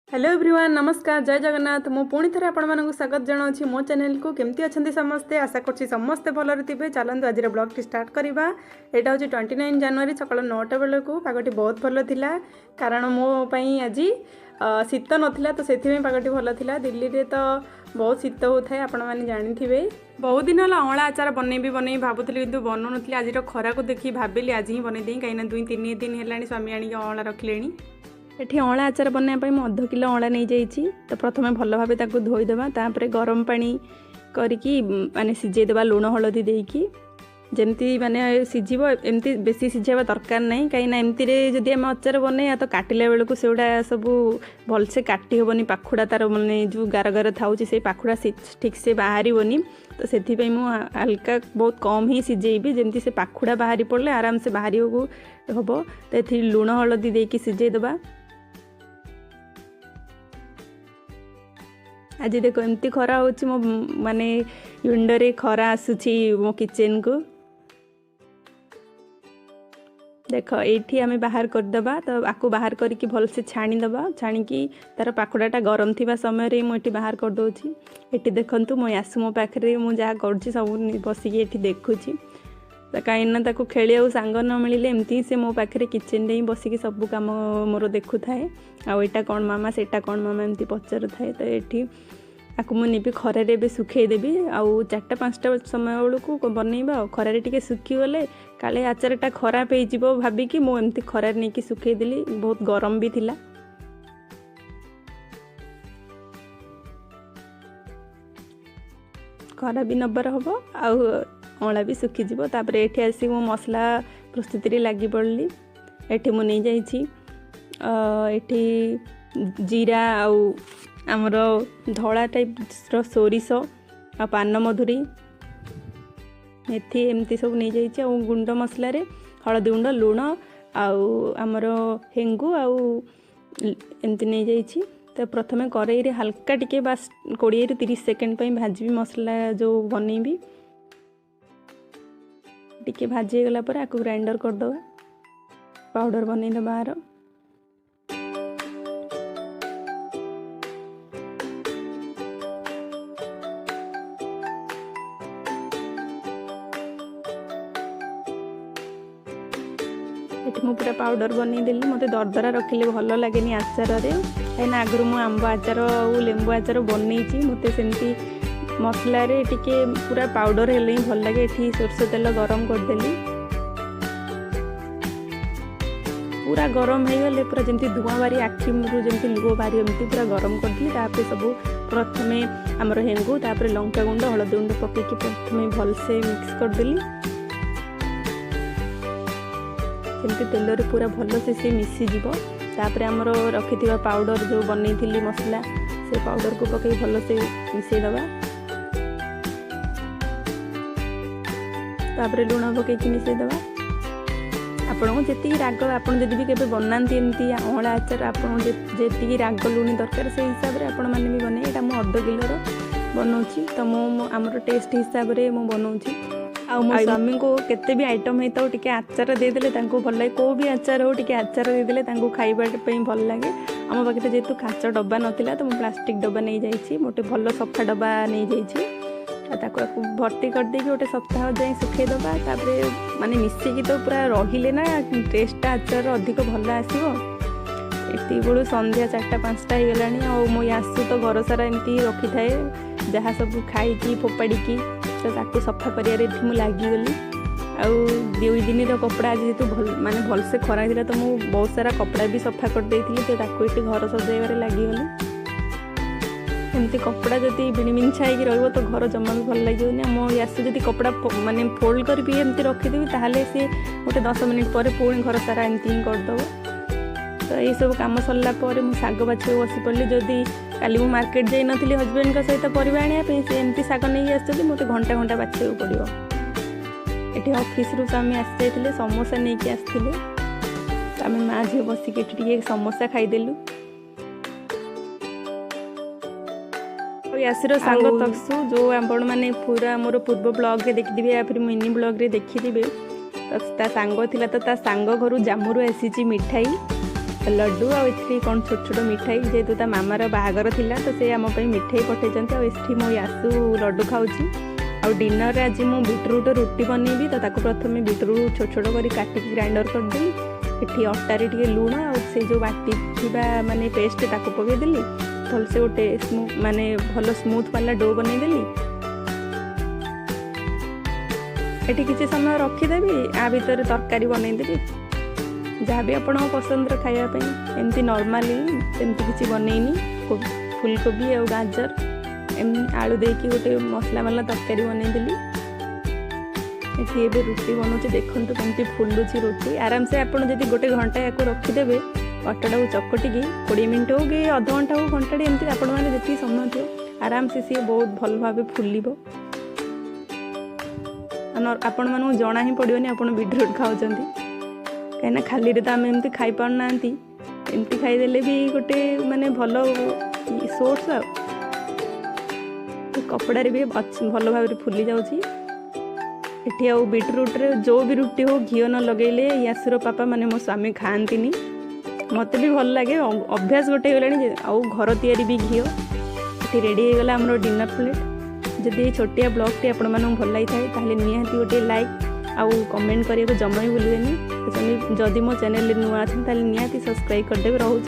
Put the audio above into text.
Hello everyone नमस्कार जय जगन्नाथ मु पुणी थे आपको स्वागत जनावि मो चैनल को केमती अच्छा समस्ते आशा कर समस्ते भलरे थे चलते आज ब्लॉग टी स्टार्ट करवा यहाँ हूँ 29 जनवरी सकाल 9टा बेलू पगटी बहुत भल था कारण मोपाई आज शीत नाला तो से पगटी भल था दिल्ली में तो बहुत शीत होता है आपण मैंने जानी बहुत दिन है अँला आचार बनई भावुली कि बनऊ नी आज खरा को देखी भाविली आज ही बनईदी कहीं 2-3 दिन है स्वामी आनी अँला रखिले एठी अँला आचार बनवाई मुझे 2 किलो अँला नहीं जाइए तो प्रथम भल भाव धोईदेवा तापर गरम पानी करके माने सिझेदेवा लुण हलदी देकी जमती माने सिझिब एमती बेसी सिझावा दरकार नहीं कहीं एमती जदि आम अचार बने तो काटिला बेलू से सब भलसे काटी हेबनी पाखुड़ा तार माने जो गार गार था से पाखुड़ा ठीक से बाहर तो से हल्का बहुत कम ही सिझेबी जमती से पाखुड़ा बाहरी पड़े आराम से बाहर हम तो ये लुण हलदी देकी सिझेदेवा आज देखो एमती खरा होची मो माने युंडरे खरा आसुची मो किचन को देख ये आम बाहर करदे तो आपको बाहर करके भलसे छाणीदे छाणिकी तार पाखुड़ाटा गरम थी समय मुझे बाहर करदे ये देखूँ मो आसु मो पाखे मुझे कर सब बसिकी ये देखुची तो कहीं खेल सांग न मिले एमती से मो पाखे किचन ही बसिकी सब कम मोर देखु थाए आईटा कौन मामा सेटा कौन मामा एमती पचारू थाए तो ये आपको मुझे खरारे सुखेदेवी आउ 4-5टा समय बेलू बनइबा खरारे टिके सुखीगले काले आचारटा खराब हो भाविकी मुझे खरार नहीं कि सुखेदेली बहुत गरम भी थिला खरा भी नबर हम आउ अँला भी सुखीज तापर ये आसी मो मसला प्रस्तुति लगी पड़ली ये मुझे नहीं जाइए जीरा आउ आमर धला टाइप सोरिष आ पान मधुरी मेथी एमती सब नहीं जाइए गुंड मसलार हलदी गुंड लुण आमर हेंगु आउ एमती नहीं जाइए तो प्रथम कड़ाई रे हल्का टिके बास 20-30 सेकेंड भाजी मसला जो बनईबी टिके भाजी गला पर आपको ग्राइंडर करदे पाउडर बनईदे बाहर ये मुझे पूरा पाउडर बनईदेली मत दरदरा रखिले भल लगे आचार कहीं आगुरी मुझे आंब आचार और लेंबू आचार बनई मत सेमती मसला टिके पूरा पाउडर हेले ही भल लगे ये सोरष तेल गरम करदेली पूरा गरम हो गले पूरा जमी धुआं बारी आखि मुझे जमी लुह बारी एमती पूरा गरम करदी सब प्रथमे आमर हेंगू तापर लंका गुंड हलदी गुंड पकईकि प्रथमे भलसे मिक्स करदेली सेमती तेल पूरा भल से मिसीज तापर आमर रखि पाउडर जो बनई मसला से पाउडर को पकई भल से मिसईदे तापर लुण पकईकि मिसईदे आपको जी राग आप भी केवे बनाती एमती अँला आचार आपको जी राग लुणी दरकार से हिसाब से आपण मैंने भी बने यहाँ मुझे 1/2 किलोर बनाऊँगी तो आमर टेस्ट हिसाब से मुझे बनाऊँगी आ मो स्वामी को केते भी आइटम होता टे आचार देदेले भल लगे को भी आचार हो टे आचार देदेले खाइबापी भल लगे आम पाखे जेहेतु काच डब्बा नाला तो मुझे प्लास्टिक डब्बा नहीं जाइए मोटे भल सफा डब्बा नहीं जाइए भर्ती करदे गोटे सप्ताह जाए सुखेदबा माने मिसिकी तो पूरा रहिले ना टेस्टा आचार अधिक भल आसो ये बड़ू संध्या 4-5टा हो गलानी मो आसु तो घर सारा एमती रखी थाए जहाँ सब खाई फोपाड़ी तो सफा कर लगिगली आउ 2 दिन कपड़ा आज जेहतु भल माने भलसे खरा था तो मुझे बहुत सारा कपड़ा भी सफा करदे तो घर सजाइबार लगिगली एमती कपड़ा जदि बिणमिंछा हो तो घर जमा भी भल लगे मो आसु जब कपड़ा माने फोल्ड कर भी एमती रखीदेवी ताहले सी गोटे 10 मिनिट पर पुणी घर सारा एमती ही करदे तो ये सब कम सरला मुझे शाग बाछी बसी पड़ी जदि काली मुझे मार्केट जाई नथी हजबैंड का सहित परिवा आने से एमती शाग नहीं आसती मत घंटा बाछा पड़ो ये ऑफिस रु आम आसी जाते समोसा नहीं आसते आम माँ झील बसिक समोसा खाईदेलु यासीर सांग तक्सु जो आपण मैंने पूरा मोर पूर्व ब्लॉग रे देखिथिबे या फिर मिनी ब्लॉग रे देखिथिबे तो ता सांग थिला तो ता सांग घरु जामुरु आसीची मिठाई लड्डू आउ कौन छोट छोट मिठाई जेहेतु ता मामार बाहागर थिला तो से आम मिठाई पठेइछन्ती आ एठी मो यासु लड्डू खाऊची। आ डिनर आज मु बीटरूट रुटी बनैबी तो ताको प्रथमे बीटरूट छोट छोट करी काटिक ग्राइंडर करदेली। एठी अटारे टिके लूण आ से जो बाटी थिबा माने पेस्ट ताको पकेदेली भलसे गोटे माने भल स्मूथ वाला डो बनैदेली। एठी किसी समय रखीदेवी आ भितर तरकारी बनैदेवी जहाँ भी आपण पसंद खायापी एमती नॉर्मली सेमती किसी बनैनी फुलकोबी और गाजर आलू देकी गोटे मसला वाला तरकारी बनैदेली। ये रुटी बनाऊँ देखो कमी फुलुची रुटी आराम से आपड़ जब गोटे घंटा या रखीदे अटा को चकटिकी 20 मिनट हो कि अध घंटा हो घंटे एमती आपण मैंने जी समय थो आराम से सी बहुत भल भाव फुल आपण मानू जना ही पड़ोनी आप बीटरूट खाऊँच कहीं खाली तो आम एमती खाई पारना एमती खाईदे भी गोटे माने भल सोर्स आ कपड़े भी भल भाव फुली जाऊँगी। एठी आउ बीटरूट रे जो भी रुटी हो घी न लगेले यासुर पापा माने मो स्वामी खाआंतीनी मत भी भल लगे अभ्यास गोटे गलानी आउ घर तैयारी भी घी ये रेडी हो गला हमरो डिनर प्लेट। जदि छोटिया ब्लॉग टी आपण मानू भल लगी थाए ताहले निहाती गोटे लाइक आउ कमेंट करिया को जमा ही भूलिबेनी। जदि मो चैनल नुआ अछि ताहले निहाती सब्सक्राइब करदेबे। रहू।